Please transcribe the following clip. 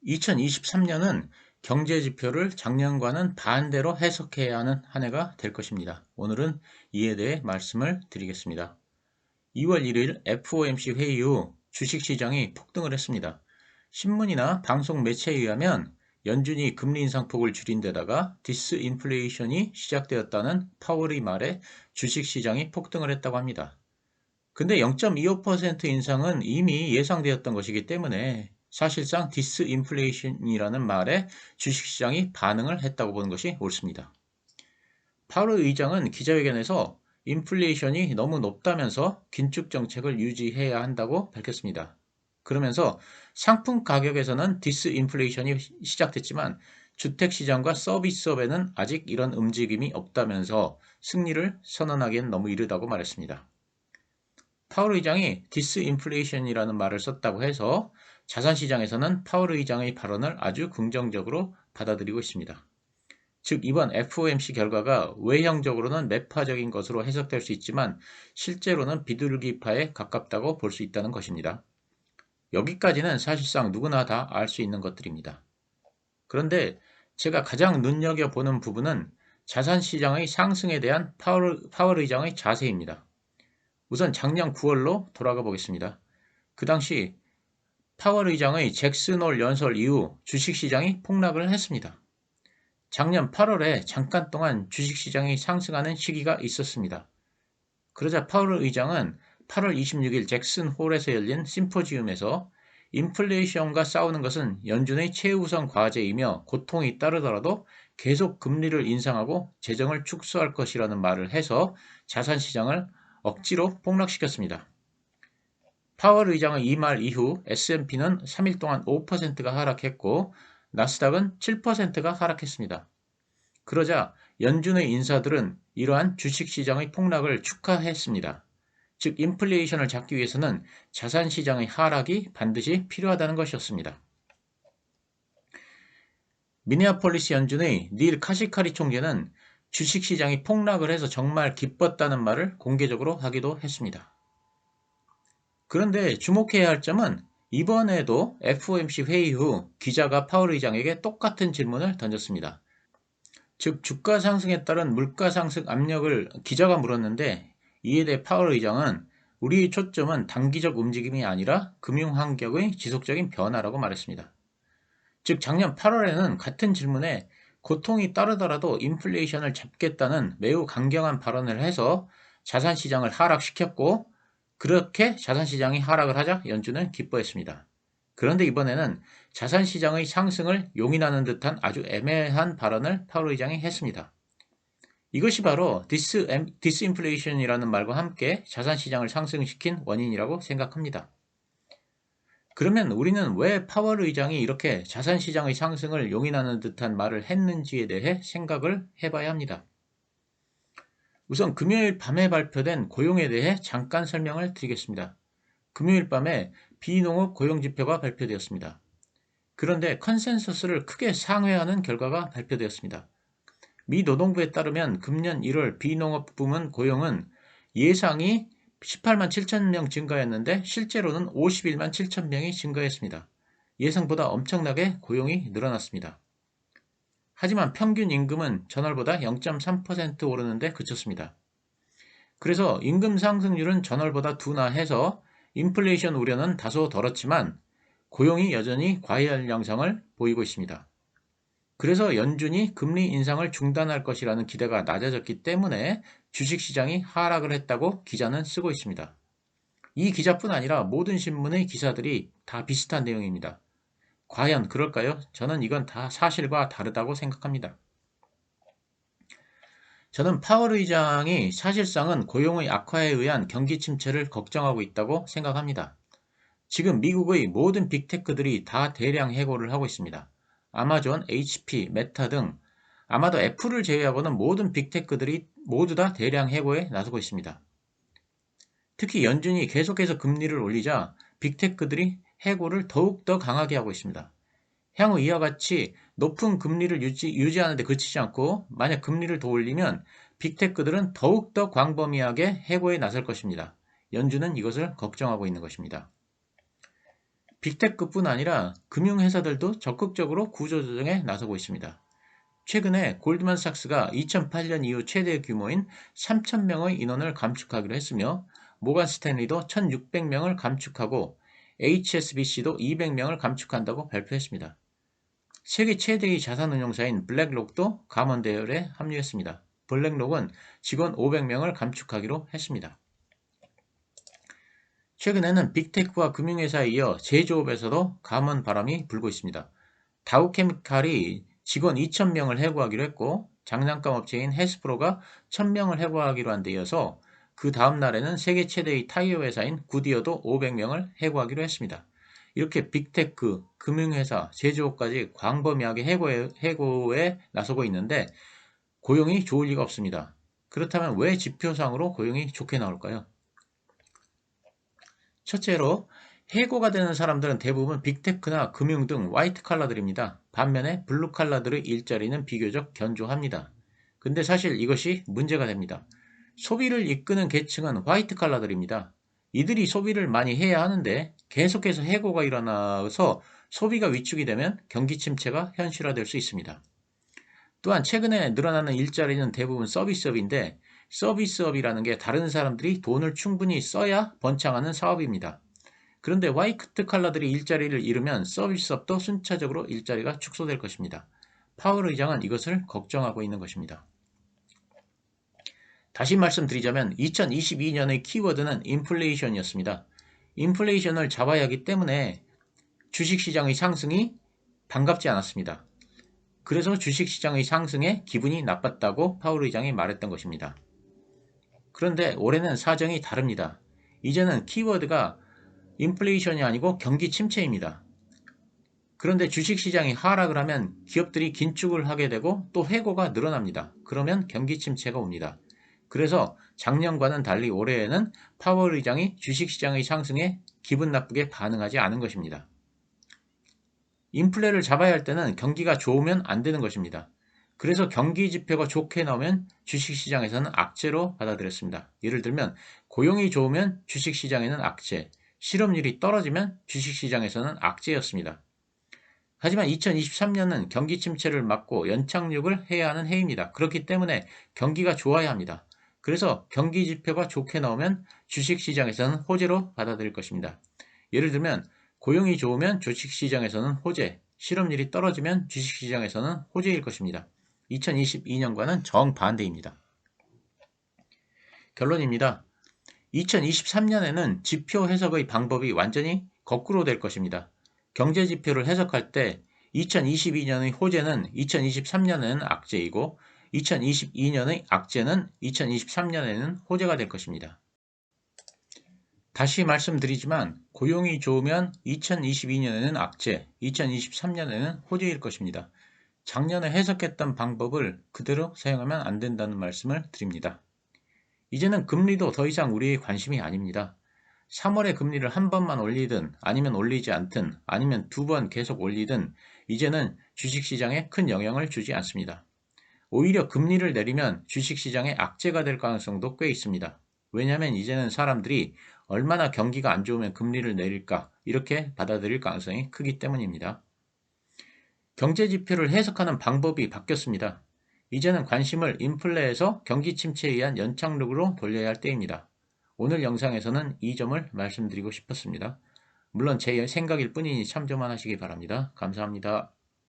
2023년은 경제 지표를 작년과는 반대로 해석해야 하는 한 해가 될 것입니다. 오늘은 이에 대해 말씀을 드리겠습니다. 2월 1일 FOMC 회의 후 주식시장이 폭등을 했습니다. 신문이나 방송 매체에 의하면 연준이 금리 인상폭을 줄인 데다가 디스인플레이션이 시작되었다는 파월의 말에 주식시장이 폭등을 했다고 합니다. 근데 0.25% 인상은 이미 예상되었던 것이기 때문에 사실상 디스인플레이션이라는 말에 주식시장이 반응을 했다고 보는 것이 옳습니다. 파월 의장은 기자회견에서 인플레이션이 너무 높다면서 긴축 정책을 유지해야 한다고 밝혔습니다. 그러면서 상품 가격에서는 디스인플레이션이 시작됐지만 주택시장과 서비스업에는 아직 이런 움직임이 없다면서 승리를 선언하기엔 너무 이르다고 말했습니다. 파월 의장이 디스인플레이션이라는 말을 썼다고 해서 자산시장에서는 파월 의장의 발언을 아주 긍정적으로 받아들이고 있습니다. 즉 이번 FOMC 결과가 외형적으로는 매파적인 것으로 해석될 수 있지만 실제로는 비둘기파에 가깝다고 볼 수 있다는 것입니다. 여기까지는 사실상 누구나 다 알 수 있는 것들입니다. 그런데 제가 가장 눈여겨보는 부분은 자산시장의 상승에 대한 파월 의장의 자세입니다. 우선 작년 9월로 돌아가 보겠습니다. 그 당시 파월 의장의 잭슨홀 연설 이후 주식시장이 폭락을 했습니다. 작년 8월에 잠깐 동안 주식시장이 상승하는 시기가 있었습니다. 그러자 파월 의장은 8월 26일 잭슨홀에서 열린 심포지움에서 인플레이션과 싸우는 것은 연준의 최우선 과제이며 고통이 따르더라도 계속 금리를 인상하고 재정을 축소할 것이라는 말을 해서 자산시장을 억지로 폭락시켰습니다. 파월 의장의 이 말 이후 S&P는 3일 동안 5%가 하락했고 나스닥은 7%가 하락했습니다. 그러자 연준의 인사들은 이러한 주식시장의 폭락을 축하했습니다. 즉 인플레이션을 잡기 위해서는 자산시장의 하락이 반드시 필요하다는 것이었습니다. 미네아폴리스 연준의 닐 카시카리 총재는 주식시장이 폭락을 해서 정말 기뻤다는 말을 공개적으로 하기도 했습니다. 그런데 주목해야 할 점은 이번에도 FOMC 회의 후 기자가 파월 의장에게 똑같은 질문을 던졌습니다. 즉 주가 상승에 따른 물가 상승 압력을 기자가 물었는데 이에 대해 파월 의장은 우리의 초점은 단기적 움직임이 아니라 금융 환경의 지속적인 변화라고 말했습니다. 즉 작년 8월에는 같은 질문에 고통이 따르더라도 인플레이션을 잡겠다는 매우 강경한 발언을 해서 자산시장을 하락시켰고 그렇게 자산시장이 하락을 하자 연준은 기뻐했습니다. 그런데 이번에는 자산시장의 상승을 용인하는 듯한 아주 애매한 발언을 파월 의장이 했습니다. 이것이 바로 디스인플레이션이라는 말과 함께 자산시장을 상승시킨 원인이라고 생각합니다. 그러면 우리는 왜 파월 의장이 이렇게 자산시장의 상승을 용인하는 듯한 말을 했는지에 대해 생각을 해봐야 합니다. 우선 금요일 밤에 발표된 고용에 대해 잠깐 설명을 드리겠습니다. 금요일 밤에 비농업 고용지표가 발표되었습니다. 그런데 컨센서스를 크게 상회하는 결과가 발표되었습니다. 미 노동부에 따르면 금년 1월 비농업 부문 고용은 예상이 18만 7천 명 증가했는데 실제로는 51만 7천 명이 증가했습니다. 예상보다 엄청나게 고용이 늘어났습니다. 하지만 평균 임금은 전월보다 0.3% 오르는데 그쳤습니다. 그래서 임금 상승률은 전월보다 둔화해서 인플레이션 우려는 다소 덜었지만 고용이 여전히 과열 양상을 보이고 있습니다. 그래서 연준이 금리 인상을 중단할 것이라는 기대가 낮아졌기 때문에 주식시장이 하락을 했다고 기자는 쓰고 있습니다. 이 기자뿐 아니라 모든 신문의 기사들이 다 비슷한 내용입니다. 과연 그럴까요? 저는 이건 다 사실과 다르다고 생각합니다. 저는 파월 의장이 사실상은 고용의 악화에 의한 경기 침체를 걱정하고 있다고 생각합니다. 지금 미국의 모든 빅테크들이 다 대량 해고를 하고 있습니다. 아마존, HP, 메타 등 아마도 애플을 제외하고는 모든 빅테크들이 모두 다 대량 해고에 나서고 있습니다. 특히 연준이 계속해서 금리를 올리자 빅테크들이 해고를 더욱더 강하게 하고 있습니다. 향후 이와 같이 높은 금리를 유지하는 데 그치지 않고 만약 금리를 더 올리면 빅테크들은 더욱더 광범위하게 해고에 나설 것입니다. 연준은 이것을 걱정하고 있는 것입니다. 빅테크뿐 아니라 금융회사들도 적극적으로 구조조정에 나서고 있습니다. 최근에 골드만삭스가 2008년 이후 최대 규모인 3,000명의 인원을 감축하기로 했으며 모간 스탠리도 1,600명을 감축하고 HSBC도 200명을 감축한다고 발표했습니다. 세계 최대의 자산운용사인 블랙록도 감원대열에 합류했습니다. 블랙록은 직원 500명을 감축하기로 했습니다. 최근에는 빅테크와 금융회사에 이어 제조업에서도 감원 바람이 불고 있습니다. 다우케미칼이 직원 2,000명을 해고하기로 했고 장난감 업체인 해스프로가 1,000명을 해고하기로 한 데 이어서 그 다음 날에는 세계 최대의 타이어 회사인 구디어도 500명을 해고하기로 했습니다. 이렇게 빅테크, 금융회사, 제조업까지 광범위하게 해고에 나서고 있는데 고용이 좋을 리가 없습니다. 그렇다면 왜 지표상으로 고용이 좋게 나올까요? 첫째로 해고가 되는 사람들은 대부분 빅테크나 금융 등 화이트 칼라들입니다. 반면에 블루 칼라들의 일자리는 비교적 견조합니다. 근데 사실 이것이 문제가 됩니다. 소비를 이끄는 계층은 화이트 칼라들입니다. 이들이 소비를 많이 해야 하는데 계속해서 해고가 일어나서 소비가 위축이 되면 경기 침체가 현실화될 수 있습니다. 또한 최근에 늘어나는 일자리는 대부분 서비스업인데 서비스업이라는 게 다른 사람들이 돈을 충분히 써야 번창하는 사업입니다. 그런데 화이트 칼라들이 일자리를 잃으면 서비스업도 순차적으로 일자리가 축소될 것입니다. 파월 의장은 이것을 걱정하고 있는 것입니다. 다시 말씀드리자면 2022년의 키워드는 인플레이션이었습니다. 인플레이션을 잡아야 하기 때문에 주식시장의 상승이 반갑지 않았습니다. 그래서 주식시장의 상승에 기분이 나빴다고 파월 의장이 말했던 것입니다. 그런데 올해는 사정이 다릅니다. 이제는 키워드가 인플레이션이 아니고 경기 침체입니다. 그런데 주식시장이 하락을 하면 기업들이 긴축을 하게 되고 또 해고가 늘어납니다. 그러면 경기 침체가 옵니다. 그래서 작년과는 달리 올해에는 파월 의장이 주식시장의 상승에 기분 나쁘게 반응하지 않은 것입니다. 인플레를 잡아야 할 때는 경기가 좋으면 안 되는 것입니다. 그래서 경기 지표가 좋게 나오면 주식시장에서는 악재로 받아들였습니다. 예를 들면 고용이 좋으면 주식시장에는 악재, 실업률이 떨어지면 주식시장에서는 악재였습니다. 하지만 2023년은 경기 침체를 막고 연착륙을 해야 하는 해입니다. 그렇기 때문에 경기가 좋아야 합니다. 그래서 경기 지표가 좋게 나오면 주식시장에서는 호재로 받아들일 것입니다. 예를 들면 고용이 좋으면 주식시장에서는 호재, 실업률이 떨어지면 주식시장에서는 호재일 것입니다. 2022년과는 정반대입니다. 결론입니다. 2023년에는 지표 해석의 방법이 완전히 거꾸로 될 것입니다. 경제지표를 해석할 때 2022년의 호재는 2023년에는 악재이고 2022년의 악재는 2023년에는 호재가 될 것입니다. 다시 말씀드리지만 고용이 좋으면 2022년에는 악재, 2023년에는 호재일 것입니다. 작년에 해석했던 방법을 그대로 사용하면 안 된다는 말씀을 드립니다. 이제는 금리도 더 이상 우리의 관심이 아닙니다. 3월에 금리를 한 번만 올리든 아니면 올리지 않든 아니면 두 번 계속 올리든 이제는 주식시장에 큰 영향을 주지 않습니다. 오히려 금리를 내리면 주식시장에 악재가 될 가능성도 꽤 있습니다. 왜냐하면 이제는 사람들이 얼마나 경기가 안 좋으면 금리를 내릴까 이렇게 받아들일 가능성이 크기 때문입니다. 경제지표를 해석하는 방법이 바뀌었습니다. 이제는 관심을 인플레에서 경기 침체에 의한 연착륙으로 돌려야 할 때입니다. 오늘 영상에서는 이 점을 말씀드리고 싶었습니다. 물론 제 생각일 뿐이니 참조만 하시기 바랍니다. 감사합니다.